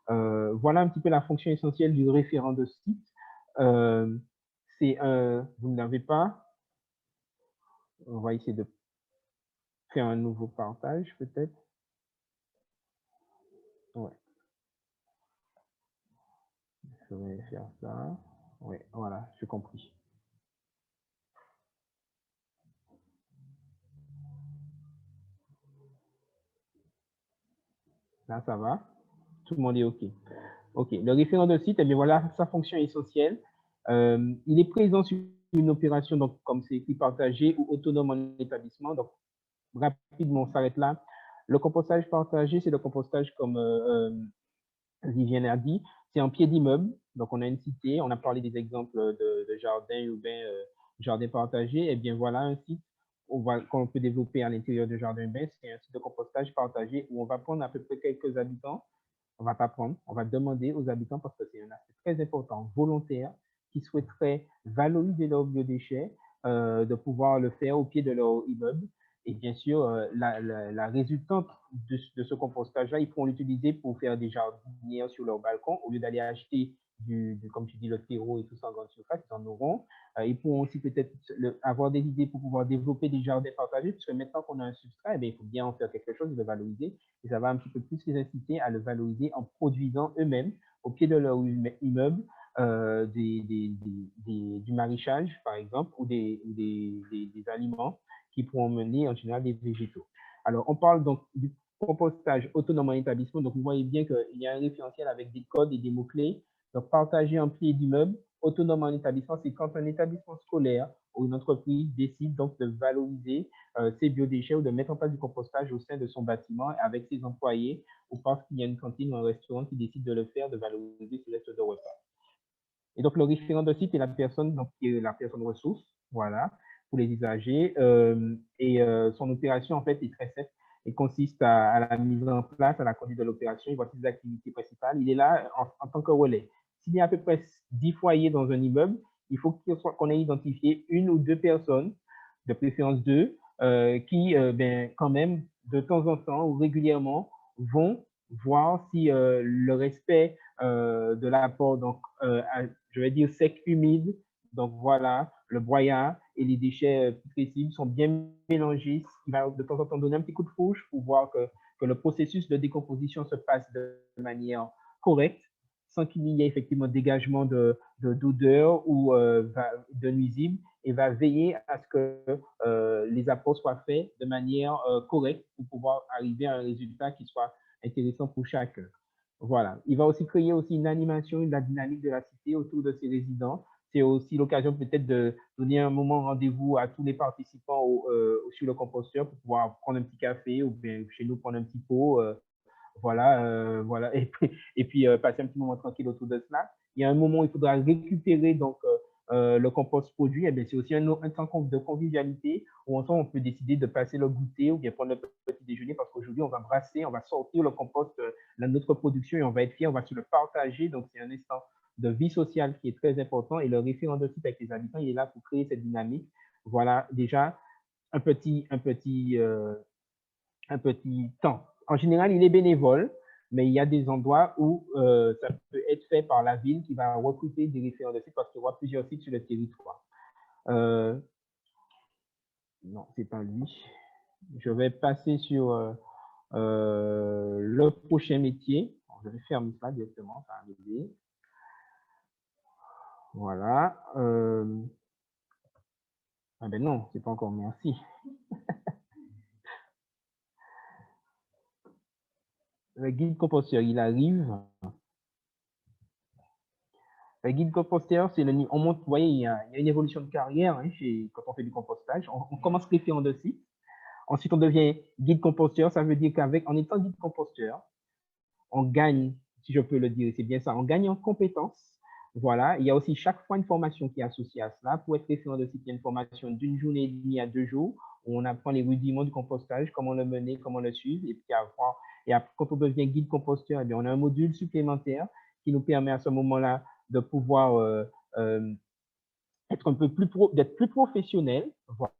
Voilà un petit peu la fonction essentielle du référent de site. Vous ne l'avez pas. On va essayer de faire un nouveau partage peut-être. Ouais. Je vais faire ça. Oui, voilà, j'ai compris. Là, ça va. Tout le monde est OK. OK. Le référent de site, eh bien, voilà sa fonction essentielle. Il est présent sur une opération, donc, comme c'est écrit partagé ou autonome en établissement. Donc, rapidement, on s'arrête là. Le compostage partagé, c'est le compostage comme Viviane a dit. C'est en pied d'immeuble. Donc, on a une cité. On a parlé des exemples de jardins urbains, jardins partagés. Eh bien, voilà un site qu'on peut développer à l'intérieur de jardin urbain. C'est un site de compostage partagé où on va prendre à peu près quelques habitants. On ne va pas prendre, on va demander aux habitants, parce que c'est un aspect très important, volontaire, qui souhaiteraient valoriser leurs biodéchets, de pouvoir le faire au pied de leur immeuble. Et bien sûr, la résultante de ce compostage-là, ils pourront l'utiliser pour faire des jardinières sur leur balcon au lieu d'aller acheter comme tu dis, le terreau et tout ça en grande surface, ils en auront. Ils pourront aussi peut-être avoir des idées pour pouvoir développer des jardins partagés, puisque maintenant qu'on a un substrat, eh bien, il faut bien en faire quelque chose, de le valoriser. Et ça va un petit peu plus les inciter à le valoriser en produisant eux-mêmes, au pied de leur immeuble, du maraîchage, par exemple, ou des aliments qui pourront mener en général des végétaux. Alors, on parle donc du compostage autonome en établissement. Donc, vous voyez bien qu'il y a un référentiel avec des codes et des mots-clés. Donc, partager en pied d'immeuble, autonome en établissement, c'est quand un établissement scolaire ou une entreprise décide donc de valoriser ses biodéchets ou de mettre en place du compostage au sein de son bâtiment avec ses employés ou parce qu'il y a une cantine ou un restaurant qui décide de le faire, de valoriser ses restes de repas. Et donc, le référent de site est la personne, donc, qui est la personne ressource, voilà, pour les usagers. Son opération, en fait, est très simple et consiste à la mise en place, à la conduite de l'opération. Il voit ses activités principales. Il est là en tant que relais. S'il y a à peu près 10 foyers dans un immeuble, il faut qu'on ait identifié une ou deux personnes, de préférence deux, qui, quand même, de temps en temps ou régulièrement, vont voir si le respect de l'apport, donc, je vais dire sec, humide, donc voilà, le broyat et les déchets putrescibles sont bien mélangés. Il va de temps en temps donner un petit coup de fourche pour voir que le processus de décomposition se passe de manière correcte, sans qu'il y ait effectivement dégagement d'odeur ou de nuisibles, et va veiller à ce que les apports soient faits de manière correcte pour pouvoir arriver à un résultat qui soit intéressant pour chacun. Voilà. Il va aussi créer aussi une animation, la dynamique de la cité autour de ses résidents. C'est aussi l'occasion peut-être de donner un moment rendez-vous à tous les participants sur le composteur pour pouvoir prendre un petit café ou bien chez nous prendre un petit pot. Voilà. Et puis passer un petit moment tranquille autour de cela. Il y a un moment où il faudra récupérer donc le compost produit. Et bien, c'est aussi un temps de convivialité où ensemble on peut décider de passer le goûter ou bien prendre le petit déjeuner parce qu'aujourd'hui on va brasser, on va sortir le compost de notre production et on va être fiers, on va se le partager. Donc c'est un instant de vie sociale qui est très important et le référent de site avec les habitants, il est là pour créer cette dynamique. Voilà déjà un petit temps. En général, il est bénévole, mais il y a des endroits où ça peut être fait par la ville qui va recruter des référents de site parce qu'il y aura plusieurs sites sur le territoire. Non, c'est pas lui. Je vais passer sur le prochain métier. Je vais fermer ça directement, ça va arriver. Voilà. Ah ben non, c'est pas encore merci. Le guide composteur, il arrive. Le guide composteur, c'est on monte, vous voyez, il y a une évolution de carrière hein, quand on fait du compostage. On commence référent de site. Ensuite, on devient guide composteur. Ça veut dire qu'en étant guide composteur, on gagne, si je peux le dire, c'est bien ça, on gagne en compétences. Voilà, il y a aussi chaque fois une formation qui est associée à cela. Pour être référent de site, il y a une formation d'une journée et demie à 2 jours où on apprend les rudiments du compostage, comment le mener, comment le suivre. Et puis après, quand on devient guide composteur, eh bien, on a un module supplémentaire qui nous permet à ce moment-là de pouvoir être un peu d'être plus professionnel,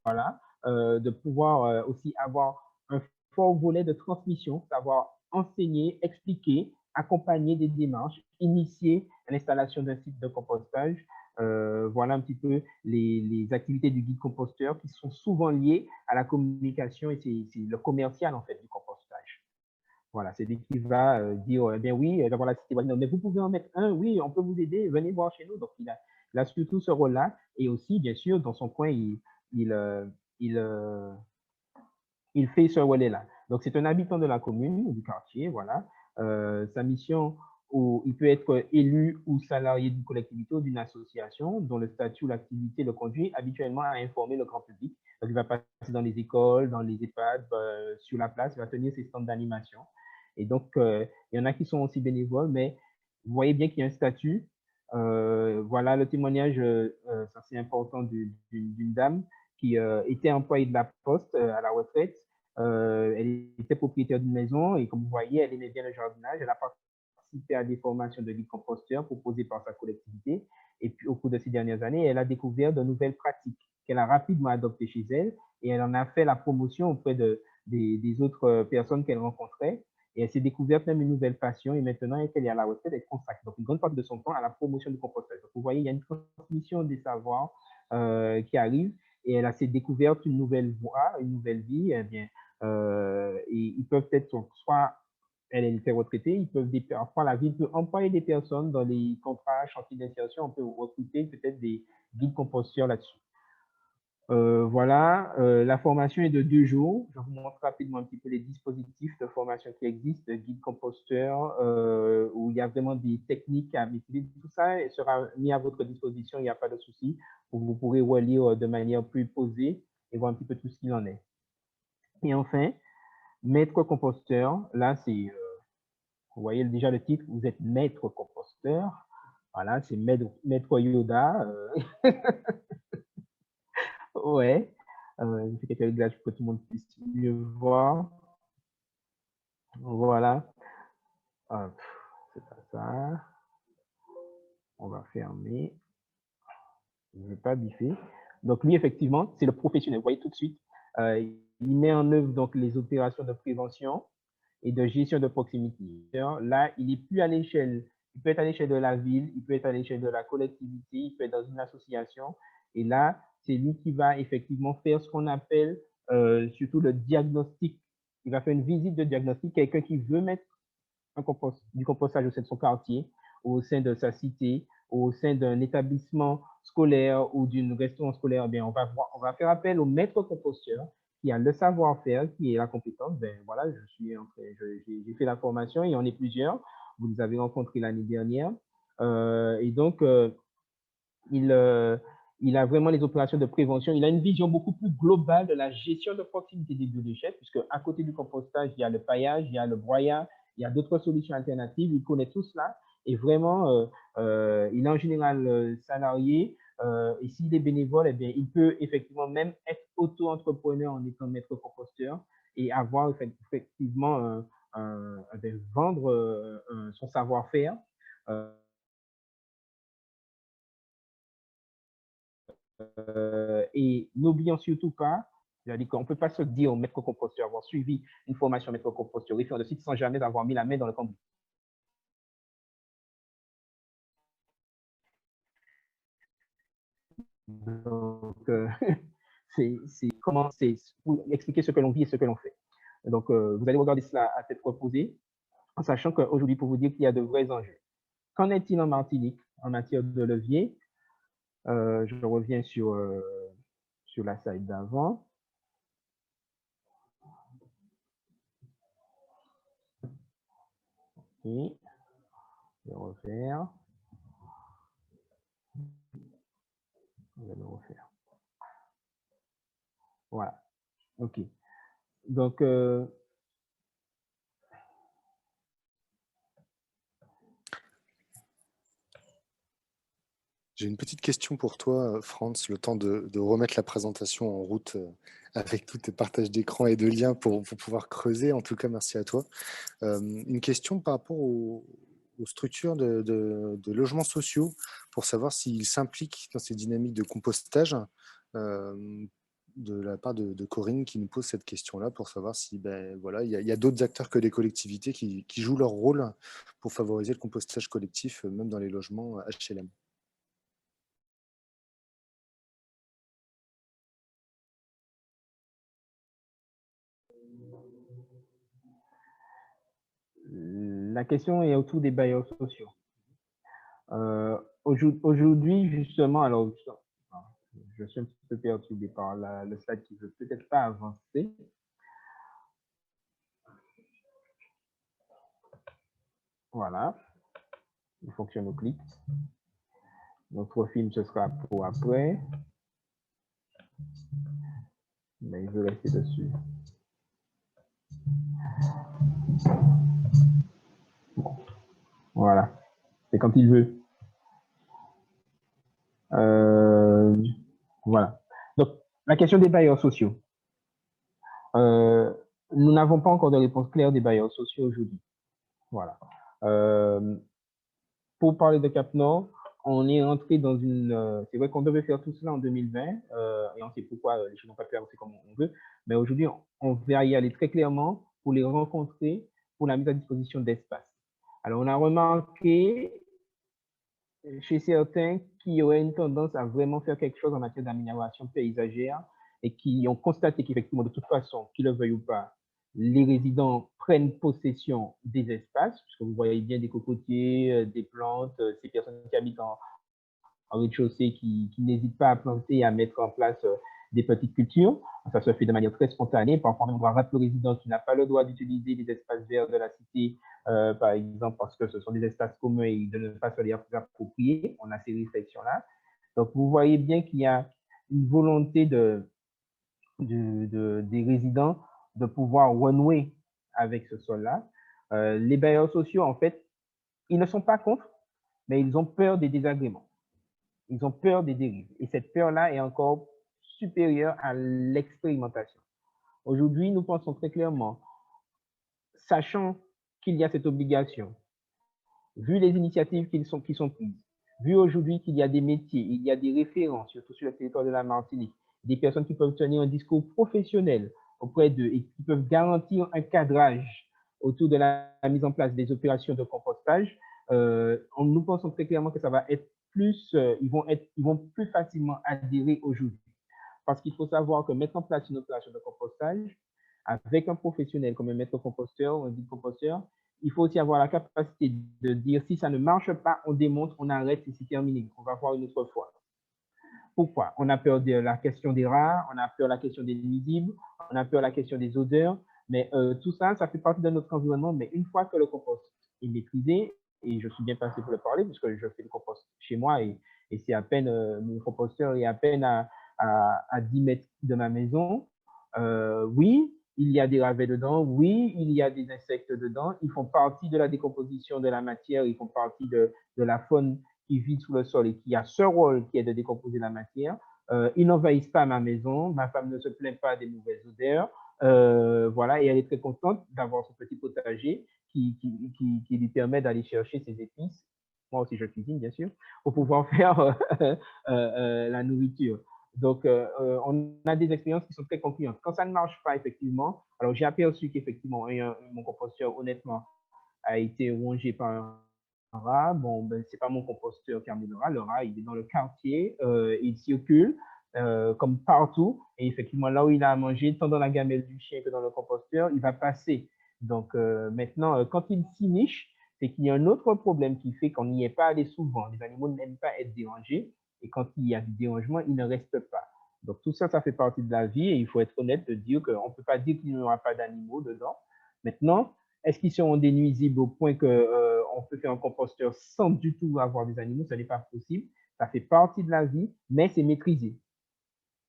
voilà, de pouvoir aussi avoir un fort volet de transmission, savoir enseigner, expliquer, accompagner des démarches, initier l'installation d'un site de compostage. Voilà un petit peu les activités du guide composteur qui sont souvent liées à la communication et c'est le commercial en fait du compostage. Voilà, c'est lui qui va dire, eh bien oui, d'avoir la cité voisine, mais vous pouvez en mettre un, oui, on peut vous aider, venez voir chez nous. Donc, il a surtout ce rôle-là. Et aussi, bien sûr, dans son coin, il fait ce relais-là. Donc, c'est un habitant de la commune, du quartier, voilà. Sa mission, il peut être élu ou salarié d'une collectivité ou d'une association dont le statut ou l'activité le conduit habituellement à informer le grand public. Donc, il va passer dans les écoles, dans les EHPAD, sur la place, il va tenir ses stands d'animation. Et donc, il y en a qui sont aussi bénévoles, mais vous voyez bien qu'il y a un statut. Voilà le témoignage, ça c'est important, d'une dame qui était employée de la Poste à la retraite. Elle était propriétaire d'une maison et comme vous voyez, elle aimait bien le jardinage. Elle a participé à des formations de guide composteur proposées par sa collectivité. Et puis, au cours de ces dernières années, elle a découvert de nouvelles pratiques qu'elle a rapidement adoptées chez elle et elle en a fait la promotion auprès des autres personnes qu'elle rencontrait. et elle s'est découverte même une nouvelle passion, et maintenant qu'elle est à la retraite, elle consacre donc une grande partie de son temps à la promotion du compostage. Donc, vous voyez, il y a une transmission des savoirs qui arrive, et elle a s'est découverte une nouvelle voie, une nouvelle vie, eh bien, et ils peuvent être soit elle était retraitée, ils peuvent parfois la ville peut employer des personnes dans les contrats chantiers d'insertion, on peut recruter peut-être des guides composteurs là-dessus. Voilà, la formation est de 2 jours. Je vous montre rapidement un petit peu les dispositifs de formation qui existent, guide composteur, où il y a vraiment des techniques à maîtriser. Tout ça sera mis à votre disposition, il n'y a pas de souci. Vous pourrez relire de manière plus posée et voir un petit peu tout ce qu'il en est. Et enfin, maître composteur, là, c'est, vous voyez déjà le titre, vous êtes maître composteur. Voilà, c'est maître Yoda. Ouais. Je fais quelques réglages pour que tout le monde puisse mieux voir. Voilà. C'est pas ça. On va fermer. Je ne vais pas biffer. Donc, lui, effectivement, c'est le professionnel. Vous voyez tout de suite, il met en œuvre donc les opérations de prévention et de gestion de proximité. Là, il n'est plus à l'échelle. Il peut être à l'échelle de la ville, il peut être à l'échelle de la collectivité, il peut être dans une association. Et là, c'est lui qui va effectivement faire ce qu'on appelle surtout le diagnostic. Il va faire une visite de diagnostic. Quelqu'un qui veut mettre du compostage au sein de son quartier, au sein de sa cité, au sein d'un établissement scolaire ou d'une restaurant scolaire, eh bien, on va faire appel au maître composteur qui a le savoir-faire, qui est la compétence. Ben, voilà, j'ai fait la formation et on est plusieurs. Vous les avez rencontrés l'année dernière. Et donc, il a vraiment les opérations de prévention. Il a une vision beaucoup plus globale de la gestion de proximité des biodéchets, puisque à côté du compostage, il y a le paillage, il y a le broyage, il y a d'autres solutions alternatives. Il connaît tout cela. Et vraiment, il est en général salarié. Et s'il est bénévole, eh bien, il peut effectivement même être auto-entrepreneur en étant maître composteur et avoir effectivement vendre son savoir-faire. Et n'oublions surtout pas, c'est-à-dire qu'on ne peut pas se dire au maître composteur avoir suivi une formation maître composteur référent de site sans jamais avoir mis la main dans le cambouis. Donc, c'est comment c'est pour expliquer ce que l'on vit et ce que l'on fait. Donc, vous allez regarder cela à tête reposée, en sachant qu'aujourd'hui, pour vous dire qu'il y a de vrais enjeux. Qu'en est-il en Martinique en matière de levier? Je reviens sur la slide d'avant. Okay. Je vais refaire. On va le refaire. Voilà. OK. Donc, j'ai une petite question pour toi, Franz, le temps de remettre la présentation en route avec tous tes partages d'écran et de liens pour pouvoir creuser. En tout cas, merci à toi. Une question par rapport aux structures de logements sociaux pour savoir s'ils s'impliquent dans ces dynamiques de compostage. De la part de Corinne qui nous pose cette question-là pour savoir si voilà, il y a d'autres acteurs que les collectivités qui jouent leur rôle pour favoriser le compostage collectif, même dans les logements HLM. la question est autour des bailleurs sociaux. Aujourd'hui, justement, alors, je suis un petit peu perturbé par le slide qui ne veut peut-être pas avancer. Voilà. Il fonctionne au clic. Notre film, ce sera pour après. Mais il veut rester dessus. Bon. Voilà. C'est quand il veut. Voilà. Donc, la question des bailleurs sociaux. Nous n'avons pas encore de réponse claire des bailleurs sociaux aujourd'hui. Voilà. Pour parler de Cap Nord, on est entré dans une... c'est vrai qu'on devait faire tout cela en 2020, et on sait pourquoi les choses n'ont pas pu avancer comme on veut, mais aujourd'hui, on va y aller très clairement pour les rencontrer pour la mise à disposition d'espace. Alors, on a remarqué chez certains qui auraient une tendance à vraiment faire quelque chose en matière d'amélioration paysagère et qui ont constaté qu'effectivement, de toute façon, qu'ils le veuillent ou pas, les résidents prennent possession des espaces, puisque vous voyez bien des cocotiers, des plantes, ces personnes qui habitent en rez-de-chaussée qui n'hésitent pas à planter et à mettre en place des petites cultures. Ça se fait de manière très spontanée. Parfois, on doit rappeler au résident qui n'a pas le droit d'utiliser les espaces verts de la cité, par exemple, parce que ce sont des espaces communs et de ne pas se les approprier. On a ces réflexions-là. Donc, vous voyez bien qu'il y a une volonté des résidents de pouvoir renouer avec ce sol-là. Les bailleurs sociaux, en fait, ils ne sont pas contre, mais ils ont peur des désagréments. Ils ont peur des dérives. Et cette peur-là est encore supérieure à l'expérimentation. Aujourd'hui, nous pensons très clairement, sachant qu'il y a cette obligation, vu les initiatives qui sont prises, vu aujourd'hui qu'il y a des métiers, il y a des référents, surtout sur le territoire de la Martinique, des personnes qui peuvent tenir un discours professionnel auprès d'eux et qui peuvent garantir un cadrage autour de la mise en place des opérations de compostage, nous pensons très clairement que ça va être plus, ils vont plus facilement adhérer aujourd'hui. Parce qu'il faut savoir que mettre en place une opération de compostage avec un professionnel comme un maître composteur ou un guide composteur, il faut aussi avoir la capacité de dire si ça ne marche pas, on démonte, on arrête et c'est terminé. On va voir une autre fois. Pourquoi? On a peur de la question des rats, on a peur de la question des nuisibles, on a peur de la question des odeurs, mais tout ça, ça fait partie de notre environnement. Mais une fois que le compost est maîtrisé, et je suis bien passé pour le parler, puisque je fais le compost chez moi et c'est à peine, mon composteur est à peine à 10 mètres de ma maison. Oui, il y a des ravets dedans, oui, il y a des insectes dedans, ils font partie de la décomposition de la matière, ils font partie de la faune qui vit sous le sol et qui a ce rôle qui est de décomposer la matière. Ils n'envahissent pas ma maison, ma femme ne se plaint pas des mauvaises odeurs, voilà, et elle est très contente d'avoir ce petit potager qui lui permet d'aller chercher ses épices. Moi aussi, je cuisine, bien sûr, pour pouvoir faire la nourriture. Donc, on a des expériences qui sont très concluantes. Quand ça ne marche pas, effectivement, alors j'ai aperçu qu'effectivement, mon composteur, honnêtement, a été rongé par un rat. Bon, ben, c'est pas mon composteur qui a mis le rat. Le rat, il est dans le quartier, il circule comme partout. Et effectivement, là où il a à manger, tant dans la gamelle du chien que dans le composteur, il va passer. Donc, maintenant, quand il s'y niche, c'est qu'il y a un autre problème qui fait qu'on n'y est pas allé souvent. Les animaux n'aiment pas être dérangés. Et quand il y a du dérangement, ils ne restent pas. Donc, tout ça, ça fait partie de la vie. Et il faut être honnête de dire qu'on ne peut pas dire qu'il n'y aura pas d'animaux dedans. Maintenant, est-ce qu'ils seront des nuisibles au point qu'on peut faire un composteur sans du tout avoir des animaux? Ce n'est pas possible. Ça fait partie de la vie, mais c'est maîtrisé.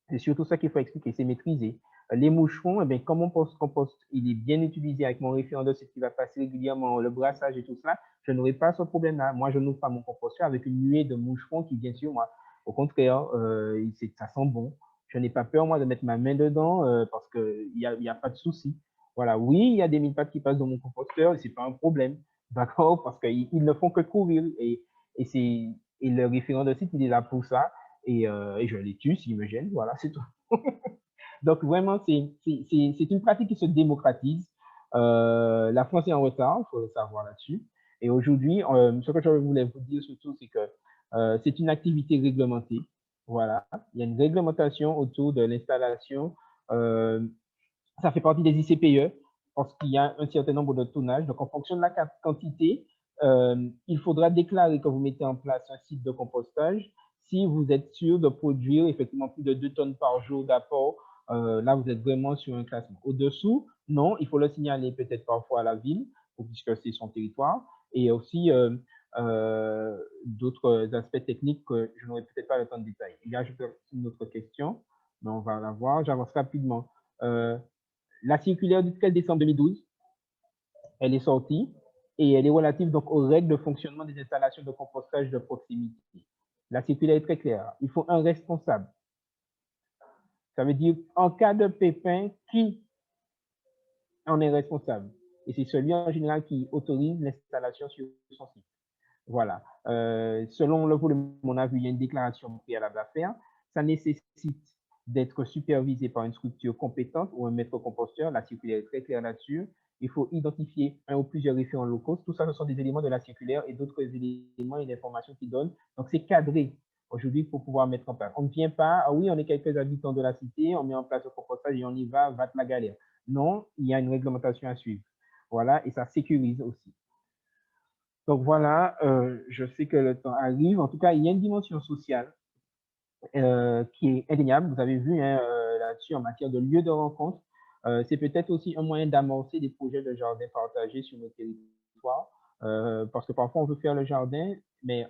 C'est surtout ça qu'il faut expliquer, c'est maîtrisé. Les moucherons, eh bien, comme mon compost, il est bien utilisé avec mon référent de qui va passer régulièrement, le brassage et tout cela, je n'aurai pas ce problème-là. Moi, je n'ouvre pas mon composteur avec une nuée de moucherons qui vient sur moi. Au contraire, ça sent bon. Je n'ai pas peur, moi, de mettre ma main dedans parce qu'il n'y a pas de souci. Voilà, oui, il y a des mille-pattes qui passent dans mon composteur et ce n'est pas un problème. D'accord? Parce qu'ils ne font que courir et le référent de site, il est là pour ça. Et je les tue s'ils me gênent. Voilà, c'est tout. Donc, vraiment, c'est une pratique qui se démocratise. La France est en retard, il faut le savoir là-dessus. Et aujourd'hui, ce que je voulais vous dire surtout, c'est que c'est une activité réglementée. Voilà, il y a une réglementation autour de l'installation. Ça fait partie des ICPE parce qu'il y a un certain nombre de tonnages. Donc, en fonction de la quantité, il faudra déclarer que vous mettez en place un site de compostage. Si vous êtes sûr de produire effectivement plus de 2 tonnes par jour d'apport, là, vous êtes vraiment sur un classement. Au-dessous, non, il faut le signaler peut-être parfois à la ville, puisque c'est son territoire. Et aussi d'autres aspects techniques que je n'aurai peut-être pas le temps de détailler. Il y a une autre question, mais on va la voir. J'avance rapidement. La circulaire du 13 décembre 2012, elle est sortie et elle est relative donc aux règles de fonctionnement des installations de compostage de proximité. La circulaire est très claire. Il faut un responsable. Ça veut dire, en cas de pépin, qui en est responsable? Et c'est celui en général qui autorise l'installation sur son site. Voilà. Selon le volume, on a vu, il y a une déclaration préalable à faire. Ça nécessite d'être supervisé par une structure compétente ou un maître composteur. La circulaire est très claire là-dessus. il faut identifier un ou plusieurs référents locaux. Tout ça, ce sont des éléments de la circulaire et d'autres éléments et d'informations qui donnent. Donc, c'est cadré aujourd'hui pour pouvoir mettre en place. On ne vient pas, ah oui, on est quelques habitants de la cité, on met en place le compostage et on y va la galère. Non, il y a une réglementation à suivre. Voilà, et ça sécurise aussi. Donc voilà, je sais que le temps arrive. En tout cas, il y a une dimension sociale qui est indéniable. Vous avez vu hein, là-dessus en matière de lieu de rencontre. C'est peut-être aussi un moyen d'amorcer des projets de jardin partagés sur nos territoires. Parce que parfois, on veut faire le jardin, mais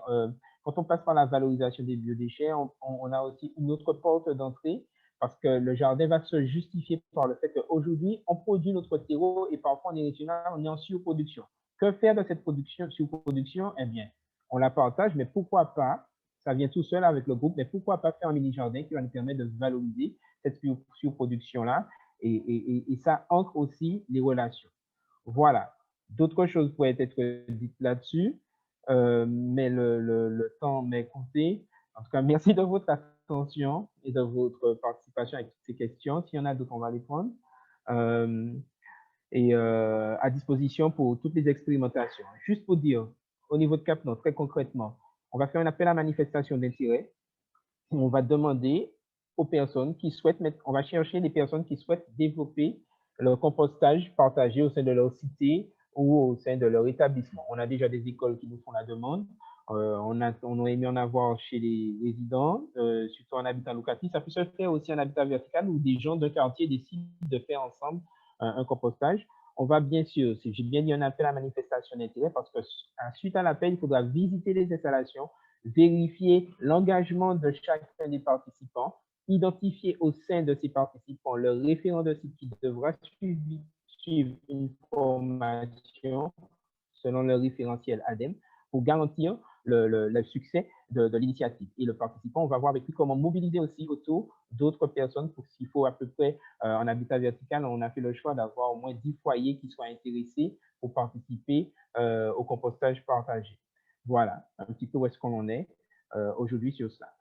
quand on passe par la valorisation des biodéchets, on a aussi une autre porte d'entrée parce que le jardin va se justifier par le fait qu'aujourd'hui, on produit notre terreau et parfois, on est régional, on est en surproduction. Que faire de cette surproduction? Eh bien, on la partage, mais pourquoi pas, ça vient tout seul avec le groupe, mais pourquoi pas faire un mini-jardin qui va nous permettre de valoriser cette surproduction-là et ça ancre aussi les relations. Voilà. D'autres choses pourraient être dites là-dessus, mais le temps m'est compté. En tout cas, merci de votre attention et de votre participation avec toutes ces questions. S'il y en a d'autres, on va les prendre. À disposition pour toutes les expérimentations. Juste pour dire, au niveau de CAPNO, très concrètement, on va faire un appel à manifestation d'intérêt. On va demander aux personnes qui souhaitent on va chercher des personnes qui souhaitent développer le compostage partagé au sein de leur cité ou au sein de leur établissement. On a déjà des écoles qui nous font la demande. On aurait mis en avoir chez les résidents, surtout en habitat locatif. Ça peut se faire aussi en habitat vertical où des gens d'un quartier décident de faire ensemble un compostage. On va bien sûr, si j'ai bien dit un appel à manifestation d'intérêt, parce que suite à l'appel, il faudra visiter les installations, vérifier l'engagement de chacun des participants, identifier au sein de ces participants le référent de site qui devra suivre une formation selon le référentiel ADEME pour garantir le succès de l'initiative. Et le participant, on va voir avec lui comment mobiliser aussi autour d'autres personnes pour s'il faut à peu près en habitat vertical, on a fait le choix d'avoir au moins 10 foyers qui soient intéressés pour participer au compostage partagé. Voilà un petit peu où est-ce qu'on en est aujourd'hui sur ça.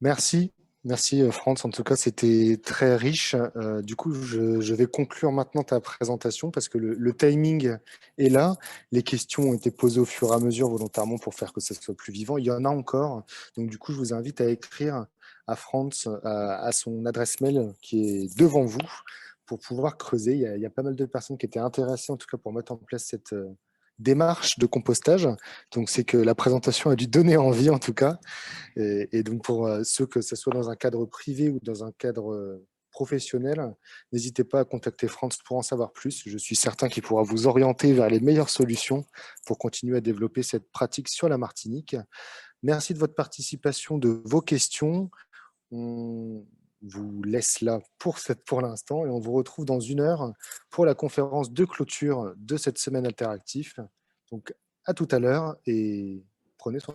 Merci. Merci Franz, en tout cas c'était très riche. Du coup, je vais conclure maintenant ta présentation parce que le timing est là. Les questions ont été posées au fur et à mesure volontairement pour faire que ça soit plus vivant. Il y en a encore. Donc du coup, je vous invite à écrire à Franz à son adresse mail qui est devant vous pour pouvoir creuser. Il y a pas mal de personnes qui étaient intéressées en tout cas pour mettre en place cette démarche de compostage. Donc c'est que la présentation a dû donner envie en tout cas. Et donc, pour ceux que ce soit dans un cadre privé ou dans un cadre professionnel, n'hésitez pas à contacter Franz pour en savoir plus. Je suis certain qu'il pourra vous orienter vers les meilleures solutions pour continuer à développer cette pratique sur la Martinique. Merci de votre participation, de vos questions. On vous laisse là pour l'instant et on vous retrouve dans 1 heure pour la conférence de clôture de cette semaine interactive. Donc, à tout à l'heure et prenez soin.